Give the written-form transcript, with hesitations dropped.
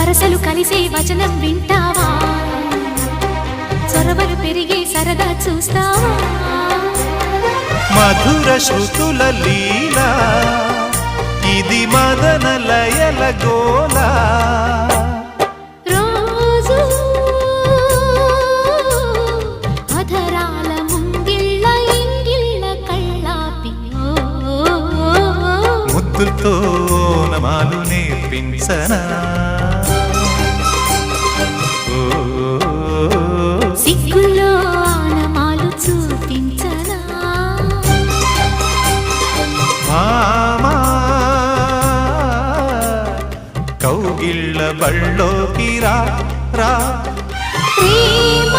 వరసలు కలిసే వచనం వింటావా చొరవలు పెరిగే సరదా చూస్తావా మధుర శృతుల లీలా ఇది మదన లయల గోలా రోజు అధరాల ముంగిళ్ళ ఇంగిళ్ళ కళ్ళాపి ముద్దుతో నమాలు నేర్పించనా సిగ్గుల్లో ఆనమాలు చూపించనా మామా కౌగిళ్ళ బళ్ళోకి రా రా ప్రేమ